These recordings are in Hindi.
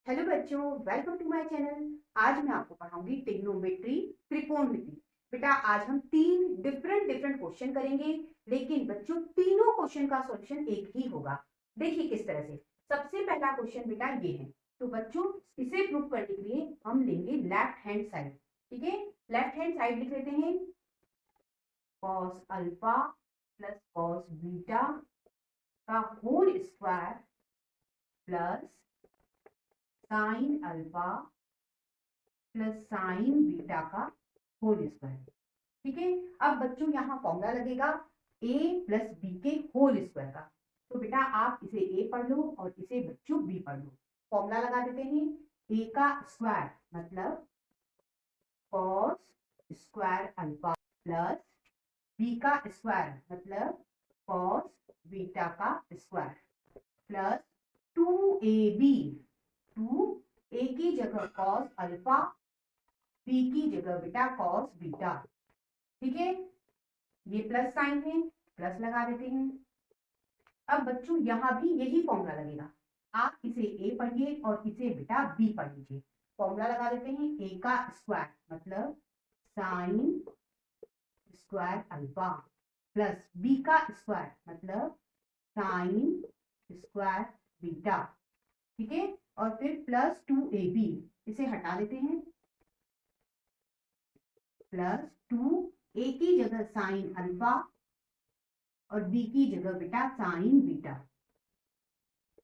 हेलो बच्चों, वेलकम टू माय चैनल। आज मैं आपको पढ़ाऊंगी ट्रिग्नोमेट्री, त्रिकोणमिति। बेटा आज हम तीन डिफरेंट क्वेश्चन करेंगे, लेकिन बच्चों तीनों क्वेश्चन का सॉल्यूशन एक ही होगा। देखिए किस तरह से। सबसे पहला क्वेश्चन बेटा ये है, तो बच्चों इसे प्रूव करने के लिए हम लेंगे लेफ्ट हैंड साइड। ठीक है, लेफ्ट हैंड साइड लिख लेते हैं cos alpha plus cos beta का whole square plus sine alpha plus sine beta का होल स्क्वायर। ठीक है, अब बच्चों यहाँ फॉर्मूला लगेगा a प्लस बी के होल स्क्वायर का। तो बेटा आप इसे a पढ़ लो और इसे बच्चों b पढ़ लो। फॉर्मूला लगा देते हैं, a का स्क्वायर मतलब cos square alpha plus b का स्क्वायर मतलब कॉस बीटा का स्क्वायर प्लस 2ab, 2a की जगह कॉस अल्फा, बी की जगह बेटा कॉस बीटा। ठीक है, ये प्लस साइन है, प्लस लगा देते हैं। अब बच्चों यहां भी यही फॉर्मूला लगेगा, आप इसे ए पढ़िए और इसे बेटा बी पढ़ लीजिए। फॉर्मूला लगा देते हैं, ए का स्क्वायर मतलब sine square alpha plus B का स्क्वायर मतलब साइन स्क्वायर बीटा। ठीक है, और फिर प्लस 2ab, इसे हटा देते हैं, प्लस 2a की जगह साइन अल्फा और b की जगह बेटा साइन बीटा।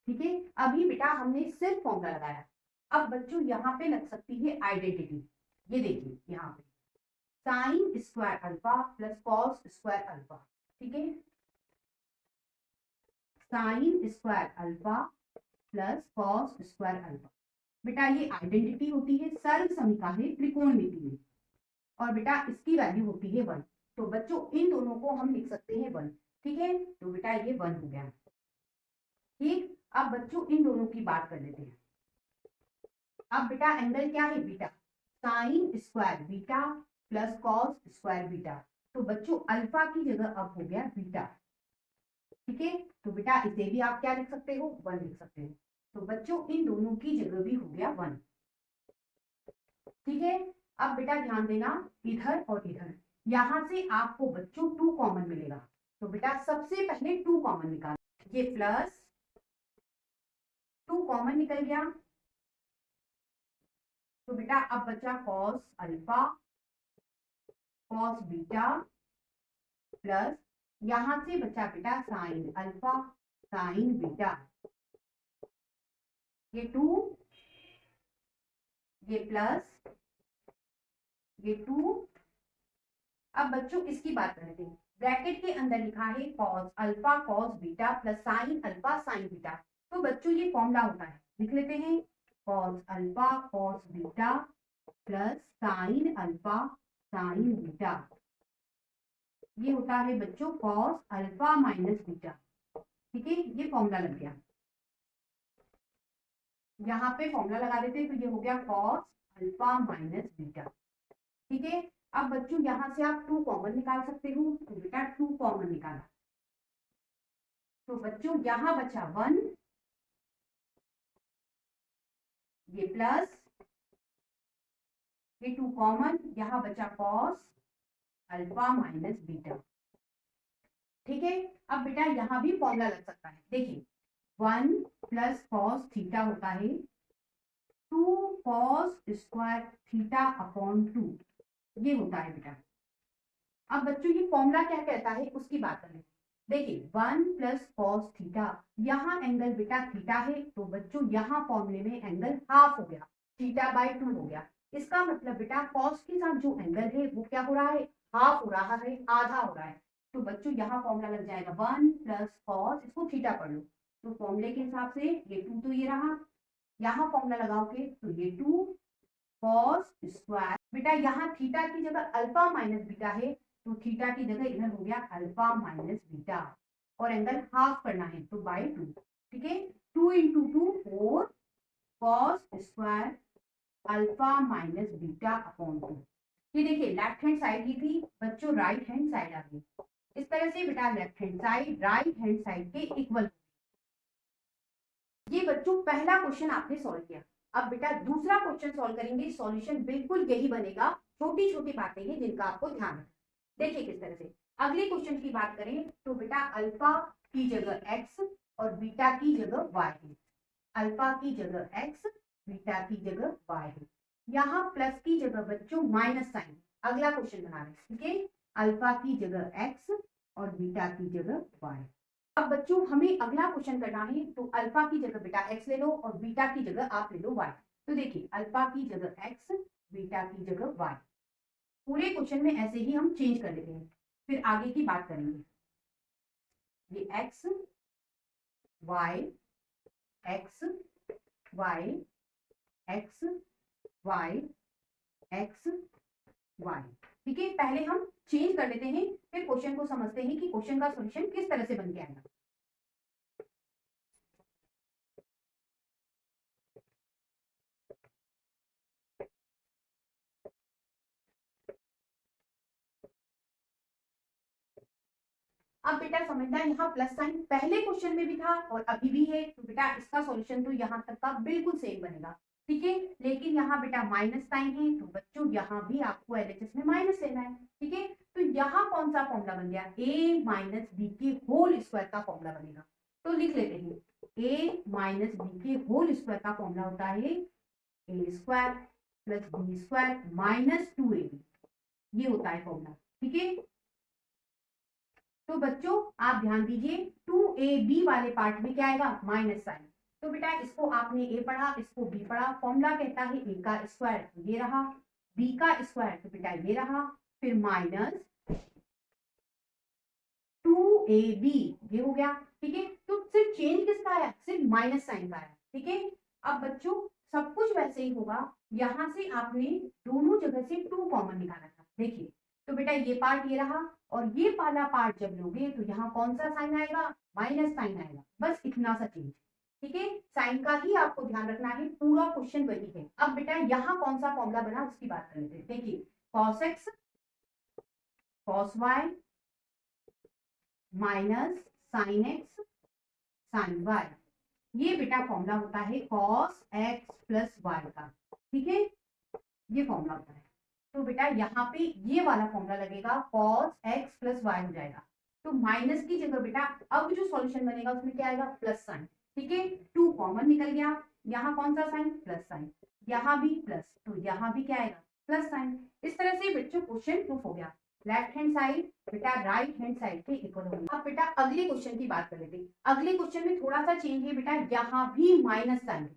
ठीक है, अभी बेटा हमने सिर्फ फॉर्मूला लगाया। अब बच्चों यहाँ पे लग सकती है आइडेंटिटी। ये देखिए यहाँ पे sine square alpha plus cos square alpha. ठीक है, sign square alpha plus cos square alpha. बेटा ये आइडेंटिटी होती है सर्व समीका है त्रिकोणमिति में, और बेटा इसकी वैल्यू होती है 1। तो बच्चों इन दोनों को हम लिख सकते हैं 1। ठीक है, तो बेटा ये 1 हो गया। ठीक, अब बच्चों इन दोनों की बात कर लेते हैं। अब बेटा एंगल क्या है beta, sign square beta plus cos square beta. तो बच्चों अल्फा की जगह अब हो गया बीटा। ठीक है, तो बेटा इसे भी आप क्या लिख सकते हो, 1 लिख सकते हो। तो बच्चों इन दोनों की जगह भी हो गया 1। ठीक है, अब बेटा ध्यान देना, इधर और इधर यहां से आपको बच्चों 2 कॉमन मिलेगा। तो बेटा सबसे पहले 2 कॉमन निकाल, ये प्लस 2 कॉमन निकल गया। तो बेटा अब बचा cos alpha cos beta plus यहां से बचा बेटा साइन अल्फा साइन बीटा। ये 2, ये प्लस, ये 2। अब बच्चों इसकी बात करते हैं, ब्रैकेट के अंदर लिखा है cos alpha cos beta plus sine alpha sign beta. तो बच्चों ये फॉर्मूला होता है, लिख लेते हैं cos alpha cos beta plus sine alpha sign beta. ये होता है बच्चों कॉस अल्फा माइनस बीटा। ठीक है, ये फॉर्मूला लग गया। यहाँ पे फॉर्मूला लगा देते हैं, तो ये हो गया कॉस अल्फा माइनस बीटा। ठीक है, अब बच्चों यहां से आप 2 कॉमन निकाल सकते हो। तो बेटा 2 कॉमन निकाला, तो बच्चों यहां बचा 1, ये प्लस, ये 2 कॉमन, यहां बचा कॉस अल्फा माइनस बीटा। ठीक है, अब बेटा यहां भी फॉर्मूला लग सकता है। देखिए 1 प्लस कॉस थीटा होता है 2 कॉस स्क्वायर थीटा अपॉन 2, ये होता है बेटा। अब बच्चों ये फॉर्मूला क्या कहता है उसकी बात करें। देखिए 1 प्लस कॉस थीटा, यहाँ एंगल बेटा थीटा है, तो बच्चों यहाँ फॉर्मूले में एंगल हाफ हो गया, थीटा बाय 2 हो गया। इसका मतलब बेटा कॉस के साथ जो एंगल है वो क्या हो रहा है, हाफ हो रहा है, आधा हो रहा है। तो बच्चों यहाँ फॉर्मूला लग जाएगा 1 प्लस कॉस, इसको थीटा पढ़ लो। तो फॉर्मूले के हिसाब से ये 2 तो ये रहा, यहाँ फॉर्मूला लगाओगे तो ये 2 कॉस स्क्वायर। बेटा यहाँ थीटा की जगह अल्फा माइनस बीटा है, तो थीटा की जगह इधर हो गया अल्फा माइनस बीटा, और एंगल हाफ करना है तो बाय 2। ठीक है, 2 into 2 4 cos square alpha minus beta upon 2। ये देखिए लेफ्ट हैंड साइड ही थी बच्चों, राइट हैंड साइड आ गई। इस तरह से बेटा left hand side right hand side के इक्वल। ये बच्चों पहला क्वेश्चन आपने सॉल्व किया। अब बेटा दूसरा क्वेश्चन सॉल्व करेंगे, सॉल्यूशन बिल्कुल यही बनेगा, छोटी छोटी बातें हैं जिनका आपको ध्यान रखना। देखिए किस तरह से। अगले क्वेश्चन की बात करें तो बेटा अल्फा की जगह x और बीटा की जगह y है। अल्फा की जगह x, बीटा की जगह y है। यहाँ प्लस की जगह बच्चों माइनस साइन। अगला क्वेश्चन बना रहे हैं, ठीक है। अल्फा की जगह x और बीटा की जगह y। अब बच्चों हमें अगला क्वेश्चन करना है, तो अल्फा की जगह बेटा x ले लो और बीटा की जगह आप ले लो y। तो देखिए अल्फा की जगह x, बीटा की जगह y। पूरे क्वेश्चन में ऐसे ही हम चेंज कर लेते हैं, फिर आगे की बात करेंगे। ये x y x y x y x y, ठीक है। पहले हम चेंज कर लेते हैं, फिर क्वेश्चन को समझते हैं कि क्वेश्चन का सॉल्यूशन किस तरह से बन के आएगा। अब बेटा समझना, यहाँ प्लस साइन पहले क्वेश्चन में भी था और अभी भी है, तो बेटा इसका सॉल्यूशन तो यहाँ तक का बिल्कुल सेम बनेगा, ठीक है। लेकिन यहाँ बेटा माइनस साइन है, तो बच्चों यहाँ भी आपको एलएचएस में माइनस लेना है, ठीक है। तो यहाँ कौन सा फॉर्मूला बन गया, a माइनस बी के होल स्क्वायर का फॉर्मूला बनेगा। तो लिख लेते हैं, a माइनस बी के होल स्क्वायर का फॉर्मूला होता है a square plus B square minus 2ab, ये होता है फॉर्मूला, ठीक है। तो बच्चों आप ध्यान दीजिए, 2ab वाले पार्ट में क्या आएगा, माइनस साइन। तो बेटा इसको आपने a पढ़ा, इसको b पढ़ा। फॉर्मूला कहता है a का स्क्वायर, तो ये रहा, b का स्क्वायर तो बेटा ये रहा, फिर माइनस 2ab, ये हो गया, ठीक है। तो सिर्फ चेंज किसका आया, सिर्फ माइनस साइन का आया, ठीक है। अब बच्चों सब कुछ वैसे ही होगा, यहां से आपने दोनों जगह से 2 कॉमन निकाला था, देखिए। तो बेटा ये पार्ट ये रहा, और ये वाला पार्ट जब लोगे तो यहाँ कौन सा साइन आएगा, माइनस साइन आएगा, बस इतना सा चेंज, ठीक है। साइन का ही आपको ध्यान रखना है, पूरा क्वेश्चन वही है। अब बेटा यहाँ कौन सा फॉर्मूला बना उसकी बात कर लेते हैं। देखिए cos x cos y माइनस साइन x साइन y, ये बेटा फॉर्मूला होता है cos x प्लस y का, ठीक है। ये फॉर्मूला होता है। तो बेटा यहाँ पे ये वाला फॉर्मूला लगेगा, cos x प्लस y हो जाएगा। तो माइनस की जगह बेटा अब जो सॉल्यूशन बनेगा उसमें क्या आएगा, प्लस साइन, ठीक है। 2 कॉमन निकल गया, यहाँ कौन सा साइन, प्लस साइन, यहाँ भी प्लस, तो यहाँ भी क्या आएगा, प्लस साइन। इस तरह से बच्चों क्वेश्चन प्रूफ हो गया, लेफ्ट हैंड साइड बेटा राइट हैंड साइड के इक्वल होगी। अब बेटा अगले क्वेश्चन की बात कर लेते हैं। अगले क्वेश्चन में थोड़ा सा चेंज है बेटा, यहाँ भी माइनस साइन है,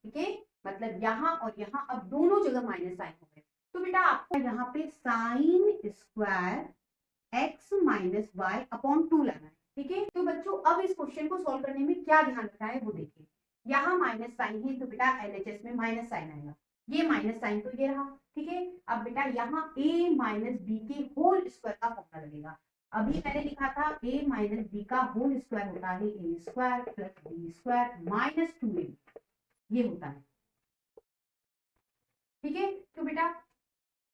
ठीक है। मतलब यहाँ और यहाँ अब दोनों जगह माइनस साइन हो गए। तो बेटा आपको यहाँ पे sine square x minus Y upon 2 लाना है, ठीक है। तो बच्चों अब इस क्वेश्चन को सॉल्व करने में क्या ध्यान रखना है वो देखिए। यहाँ माइनस साइन है, तो बेटा एलएचएस में माइनस साइन आएगा, ये माइनस साइन तो ये रहा, ठीक है। अब बेटा यहाँ a माइनस बी के होल स्क्वायर का फॉर्मूला लगेगा। अभी मैंने लिखा था a माइनस बी का होल स्क्वायर होता है a square plus B square minus 2ab, ये होता है, ठीक है। तो बेटा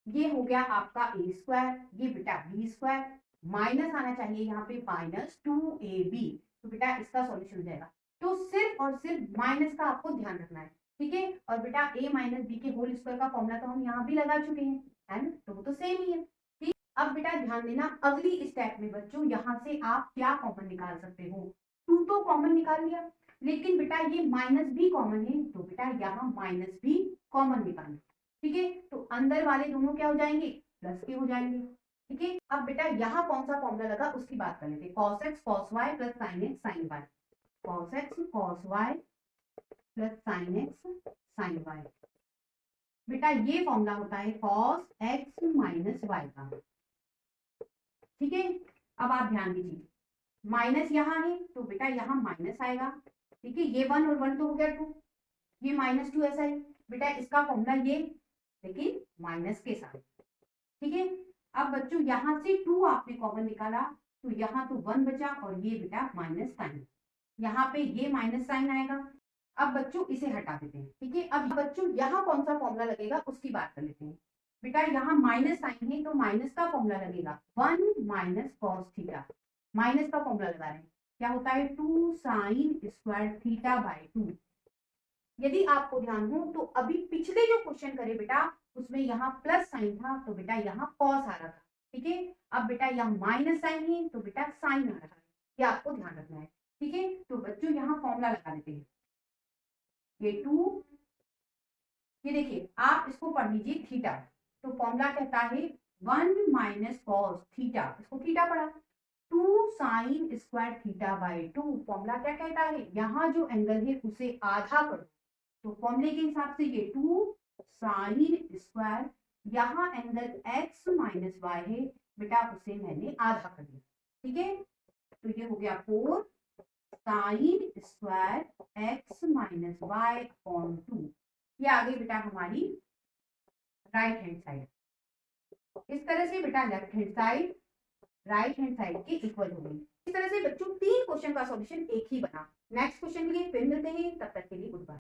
ये हो गया आपका a स्क्वायर, ये बेटा b स्क्वायर, माइनस आना चाहिए यहाँ पे माइनस 2ab, तो बेटा इसका सॉल्यूशन हो जाएगा। तो सिर्फ और सिर्फ माइनस का आपको ध्यान रखना है, ठीक है। और बेटा a माइनस बी के होल स्क्वायर का फॉर्मूला तो हम यहाँ भी लगा चुके हैं, है ना, तो वो तो सेम ही है, ठीक। अब बेटा ध्यान देना, अगली स्टेप में बच्चों यहाँ से आप क्या कॉमन निकाल सकते हो, 2 तो कॉमन निकाल लिया, लेकिन बेटा ये माइनस भी कॉमन है, तो बेटा यहाँ माइनस भी कॉमन निकालना, ठीक है। तो अंदर वाले दोनों क्या हो जाएंगे, प्लस के हो जाएंगे, ठीक है। अब बेटा यहाँ कौन सा फॉर्मूला लगा उसकी बात कर लेते हैं, cos x cos y plus sin x sin y, cos x cos y plus sin x sin y, बेटा ये फॉर्मूला होता है cos x माइनस y का, ठीक है। अब आप ध्यान दीजिए, माइनस यहाँ है तो बेटा यहाँ माइनस आएगा, ठीक है। ये 1 और 1 तो हो गया 2, ये माइनस 2 ऐसा है बेटा, इसका फॉर्मूला ये, लेकिन माइनस के साथ, ठीक है। अब बच्चों यहाँ से 2 आपने कॉमन निकाला, तो यहाँ तो 1 बचा और ये बेटा माइनस साइन, यहाँ पे ये माइनस साइन आएगा। अब बच्चों इसे हटा देते हैं, ठीक है। अब बच्चों यहाँ कौन सा फॉर्मूला लगेगा उसकी बात कर लेते हैं। बेटा यहाँ माइनस साइन है तो माइनस का फॉर्मूला लगेगा 1 माइनस कॉस थीटा, माइनस का फॉर्मूला लगा रहे हैं, क्या होता है 2 साइन स्क्वायर थीटा बाय 2, यदि आपको ध्यान हो तो अभी पिछले जो क्वेश्चन करे बेटा उसमें यहाँ प्लस साइन था तो बेटा यहाँ कॉस आ रहा था, ठीक है। अब बेटा यहाँ माइनस साइन है तो बेटा साइन आ रहा है, ये आपको ध्यान रखना है, ठीक है। तो बच्चों यहाँ फॉर्मूला लगा देते हैं, ये 2, ये देखिए आप इसको पढ़ लीजिए थीटा, तो फॉर्मूला कहता है 1 माइनस कॉस थीटा, इसको थीटा पढ़ा, 2 sine square theta by 2। Formula क्या कहता है, यहाँ जो एंगल है उसे आधा करो, तो फॉर्मूले के हिसाब से ये 2 साइन स्क्वायर, यहाँ एंगल x माइनस वाई है बेटा उसे मैंने आधा कर दिया, ठीक है। तो ये हो गया 4 sine square x minus Y upon 2। ये आ गई बेटा हमारी राइट हैंड साइड। इस तरह से बेटा left hand side right hand side के इक्वल होगी। इस तरह से बच्चों 3 क्वेश्चन का सॉल्यूशन एक ही बना। नेक्स्ट क्वेश्चन के लिए फिर मिलते हैं, तब तक के लिए गुड बाय।